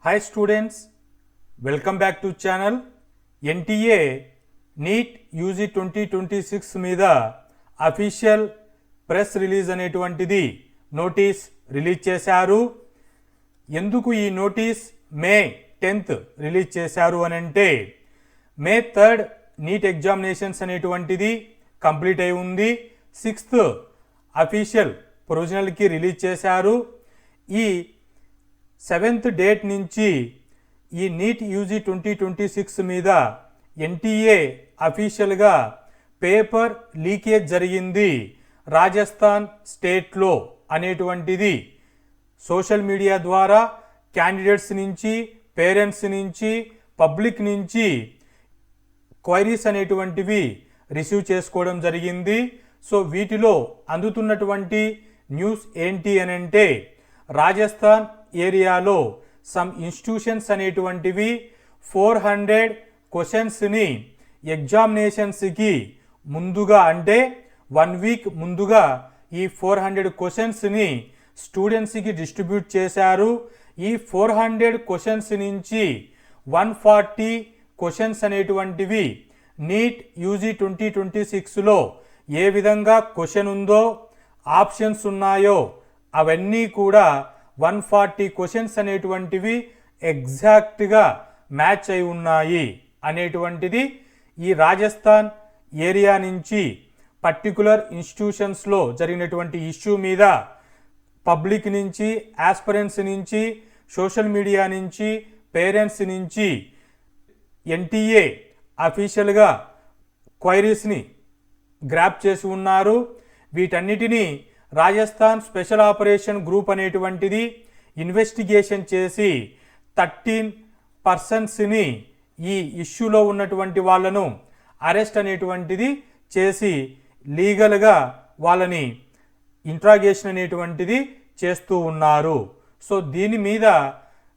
Hi students, welcome back to channel. NTA NEET UG 2026 మీద official press release అనేటువంటిది notice release చేశారు. ఎందుకు ఈ నోటీస్ మే 10th రిలీజ్ చేశారు అని అంటే మే 3rd నీట్ ఎగ్జామినేషన్స్ అనేటువంటిది కంప్లీట్ అయి ఉంది. 6th అఫీషియల్ ప్రొవిజనల్కి రిలీజ్ చేశారు. ఈ 7th డేట్ నుంచి ఈ నీట్ యూజీ 2026 మీద ఎన్టీఏ అఫీషియల్గా పేపర్ లీకేజ్ జరిగింది రాజస్థాన్ స్టేట్లో అనేటువంటిది సోషల్ మీడియా ద్వారా క్యాండిడేట్స్ నుంచి, పేరెంట్స్ నుంచి, పబ్లిక్ నుంచి క్వైరీస్ అనేటువంటివి రిసీవ్ చేసుకోవడం జరిగింది. సో వీటిలో అందుతున్నటువంటి న్యూస్ ఏంటి అని అంటే రాజస్థాన్ ఏరియాలో సమ్ ఇన్స్టిట్యూషన్స్ అనేటువంటివి 400 క్వశ్చన్స్ని ఎగ్జామినేషన్స్కి ముందుగా అంటే 1 వీక్ ముందుగా ఈ 400 క్వశ్చన్స్ని స్టూడెంట్స్కి డిస్ట్రిబ్యూట్ చేశారు. ఈ 400 క్వశ్చన్స్ నుంచి 140 క్వశ్చన్స్ అనేటువంటివి నీట్ యూజీ 2026లో ఏ విధంగా క్వశ్చన్ ఉందో, ఆప్షన్స్ ఉన్నాయో అవన్నీ కూడా 140 క్వశ్చన్స్ అనేటువంటివి ఎగ్జాక్ట్గా మ్యాచ్ అయి ఉన్నాయి అనేటువంటిది ఈ రాజస్థాన్ ఏరియా నుంచి పర్టికులర్ ఇన్స్టిట్యూషన్స్లో జరిగినటువంటి ఇష్యూ మీద పబ్లిక్ నుంచి, ఆస్పిరెంట్స్ నుంచి, సోషల్ మీడియా నుంచి, పేరెంట్స్ నుంచి ఎన్టీఏ అఫీషియల్గా క్వైరీస్ని గ్రాప్ చేసి ఉన్నారు. వీటన్నిటినీ రాజస్థాన్ స్పెషల్ ఆపరేషన్ గ్రూప్ అనేటువంటిది ఇన్వెస్టిగేషన్ చేసి 13 పర్సన్స్ని ఈ ఇష్యూలో ఉన్నటువంటి వాళ్ళను అరెస్ట్ అనేటువంటిది చేసి లీగల్గా వాళ్ళని ఇంట్రాగేషన్ అనేటువంటిది చేస్తూ ఉన్నారు. సో దీని మీద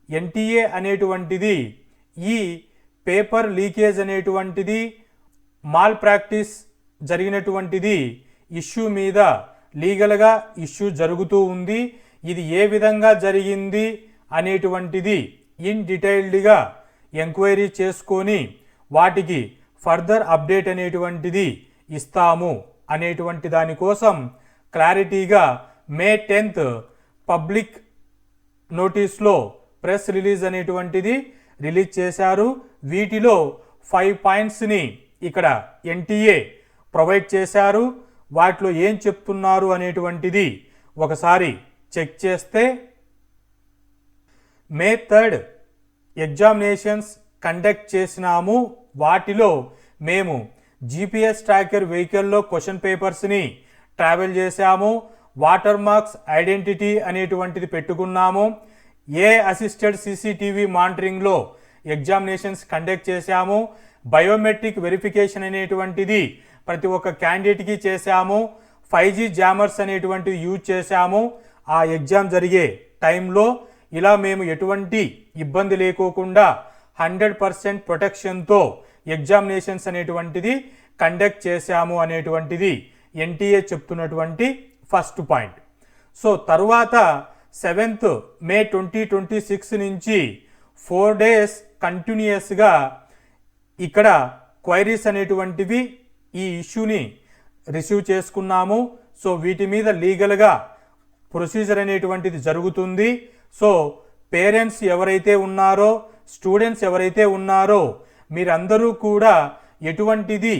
ఎన్టీఏ అనేటువంటిది ఈ పేపర్ లీకేజ్ అనేటువంటిది మాల్ ప్రాక్టీస్ జరిగినటువంటిది ఇష్యూ మీద లీగల్గా ఇష్యూ జరుగుతూ ఉంది. ఇది ఏ విధంగా జరిగింది అనేటువంటిది ఇన్ డీటెయిల్డ్గా ఎంక్వైరీ చేసుకొని వాటికి ఫర్దర్ అప్డేట్ అనేటువంటిది ఇస్తాము అనేటువంటి దానికోసం క్లారిటీగా మే 10th పబ్లిక్ నోటీస్లో ప్రెస్ రిలీజ్ అనేటువంటిది రిలీజ్ చేశారు. వీటిలో 5 పాయింట్స్ని ఇక్కడ ఎన్టీఏ ప్రొవైడ్ చేశారు. వాటిలో ఏం చెప్తున్నారు అనేటువంటిది ఒకసారి చెక్ చేస్తే మే 3rd ఎగ్జామినేషన్స్ కండక్ట్ చేసినాము. వాటిలో మేము జీపీఎస్ ట్రాకర్ వెహికల్లో క్వశ్చన్ పేపర్స్ని ట్రావెల్ చేశాము. వాటర్ మార్క్స్ ఐడెంటిటీ అనేటువంటిది పెట్టుకున్నాము. ఏ అసిస్టెడ్ సీసీటీవీ మానిటరింగ్లో ఎగ్జామినేషన్స్ కండక్ట్ చేశాము. బయోమెట్రిక్ వెరిఫికేషన్ అనేటువంటిది ప్రతి ఒక్క క్యాండిడేట్కి చేశాము. 5G జామర్స్ అనేటువంటివి యూజ్ చేశాము. ఆ ఎగ్జామ్ జరిగే టైంలో ఇలా మేము ఎటువంటి ఇబ్బంది లేకోకుండా 100% ప్రొటెక్షన్తో ఎగ్జామినేషన్స్ అనేటువంటిది కండక్ట్ చేశాము అనేటువంటిది ఎన్టీఏ చెప్తున్నటువంటి ఫస్ట్ పాయింట్. సో తర్వాత 7th మే 2026 నుంచి 4 days కంటిన్యూయస్గా ఇక్కడ క్వైరీస్ అనేటువంటివి ఈ ఇష్యూని రిసీవ్ చేసుకున్నాము. సో వీటి మీద లీగల్గా ప్రొసీజర్ అనేటువంటిది జరుగుతుంది. సో పేరెంట్స్ ఎవరైతే ఉన్నారో, స్టూడెంట్స్ ఎవరైతే ఉన్నారో మీరందరూ కూడా ఎటువంటిది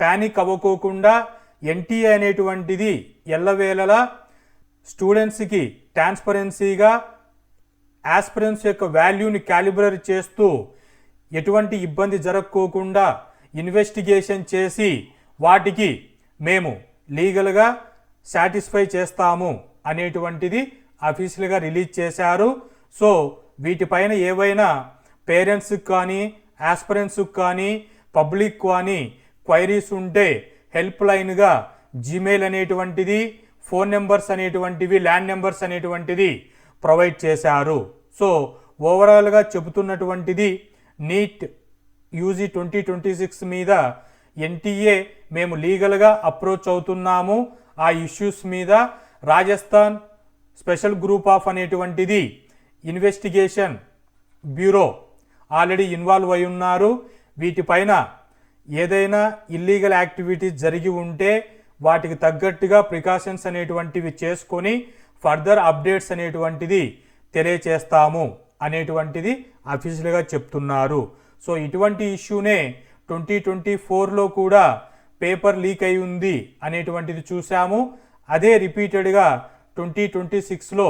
ప్యానిక్ అవ్వకోకుండా ఎన్టీఏ అనేటువంటిది ఎల్లవేళలా స్టూడెంట్స్కి ట్రాన్స్పరెన్సీగా ఆస్పిరెంట్స్ యొక్క వాల్యూని క్యాలిబ్రేట్ చేస్తూ ఎటువంటి ఇబ్బంది జరగకోకుండా ఇన్వెస్టిగేషన్ చేసి వాటికి మేము లీగల్గా సాటిస్ఫై చేస్తాము అనేటువంటిది అఫీషియల్గా రిలీజ్ చేశారు. సో వీటిపైన ఏవైనా పేరెంట్స్కి కానీ, ఆస్పిరెంట్స్కి కానీ, పబ్లిక్ కానీ క్వైరీస్ ఉంటే హెల్ప్ లైన్గా జీమెయిల్ అనేటువంటిది, ఫోన్ నెంబర్స్ అనేటువంటివి, ల్యాండ్ నెంబర్స్ అనేటువంటిది ప్రొవైడ్ చేశారు. సో ఓవరాల్గా చెబుతున్నటువంటిది నీట్ యూజీ 2026 మీద ఎన్టీఏ మేము లీగల్గా అప్రోచ్ అవుతున్నాము. ఆ ఇష్యూస్ మీద రాజస్థాన్ స్పెషల్ గ్రూప్ ఆఫ్ అనేటువంటిది ఇన్వెస్టిగేషన్ బ్యూరో ఆల్రెడీ ఇన్వాల్వ్ అయి ఉన్నారు. వీటిపైన ఏదైనా ఇల్లీగల్ యాక్టివిటీస్ జరిగి ఉంటే వాటికి తగ్గట్టుగా ప్రికాషన్స్ అనేటువంటివి చేసుకొని ఫర్దర్ అప్డేట్స్ అనేటువంటిది తెలియచేస్తాము అనేటువంటిది అఫీషియల్గా చెప్తున్నారు. సో ఇటువంటి ఇష్యూనే 2024లో కూడా పేపర్ లీక్ అయి ఉంది అనేటువంటిది చూసాము. అదే రిపీటెడ్గా 2026లో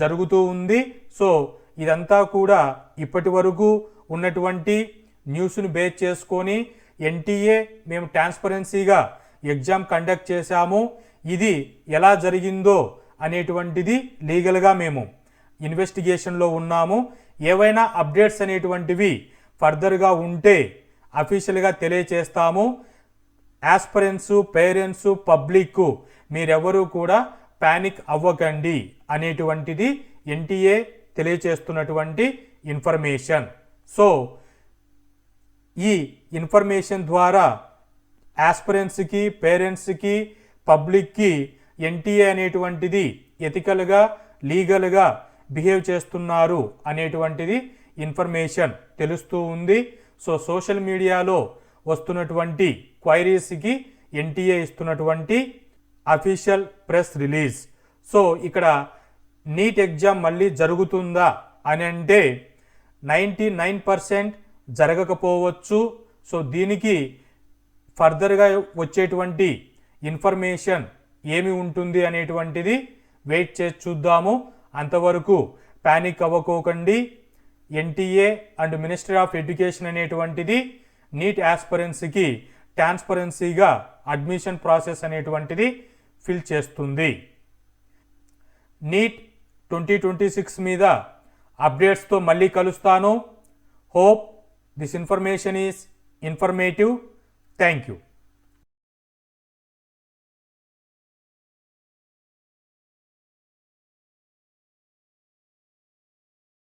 జరుగుతూ ఉంది. సో ఇదంతా కూడా ఇప్పటి వరకు ఉన్నటువంటి న్యూస్ను బేస్ చేసుకొని ఎన్టీఏ మేము ట్రాన్స్పరెన్సీగా ఎగ్జామ్ కండక్ట్ చేశాము, ఇది ఎలా జరిగిందో అనేటువంటిది లీగల్గా మేము ఇన్వెస్టిగేషన్లో ఉన్నాము. ఏవైనా అప్డేట్స్ అనేటువంటివి ఫర్దర్గా ఉంటే అఫీషియల్గా తెలియచేస్తాము. ఆస్పిరెంట్స్, పేరెంట్స్, పబ్లిక్ మీరెవరూ కూడా పానిక్ అవ్వకండి అనేటువంటిది ఎన్టీఏ తెలియచేస్తున్నటువంటి ఇన్ఫర్మేషన్. సో ఈ ఇన్ఫర్మేషన్ ద్వారా ఆస్పిరెంట్స్కి, పేరెంట్స్కి, పబ్లిక్కి ఎన్టీఏ అనేటువంటిది ఎథికల్గా, లీగల్గా బిహేవ్ చేస్తున్నారు అనేటువంటిది ఇన్ఫర్మేషన్ తెలుస్తూ ఉంది. సో సోషల్ మీడియాలో వస్తున్నటువంటి క్వైరీస్కి ఎన్టీఏ ఇస్తున్నటువంటి అఫీషియల్ ప్రెస్ రిలీజ్. సో ఇక్కడ నీట్ ఎగ్జామ్ మళ్ళీ జరుగుతుందా అని అంటే 99% జరగకపోవచ్చు. సో దీనికి ఫర్దర్గా వచ్చేటువంటి ఇన్ఫర్మేషన్ ఏమి ఉంటుంది అనేటువంటిది వెయిట్ చేసి చూద్దాము. అంతవరకు పానిక్ అవ్వకోకండి. NTA and ministry of education అనేటువంటిది నీట్ ఆస్పిరెన్సీకి ట్రాన్స్పరెన్సీగా అడ్మిషన్ ప్రాసెస్ అనేటువంటిది ఫిల్ చేస్తుంది. నీట్ 2026 మీద అప్డేట్స్తో మళ్ళీ కలుస్తాను. Hope this information is informative. Thank you.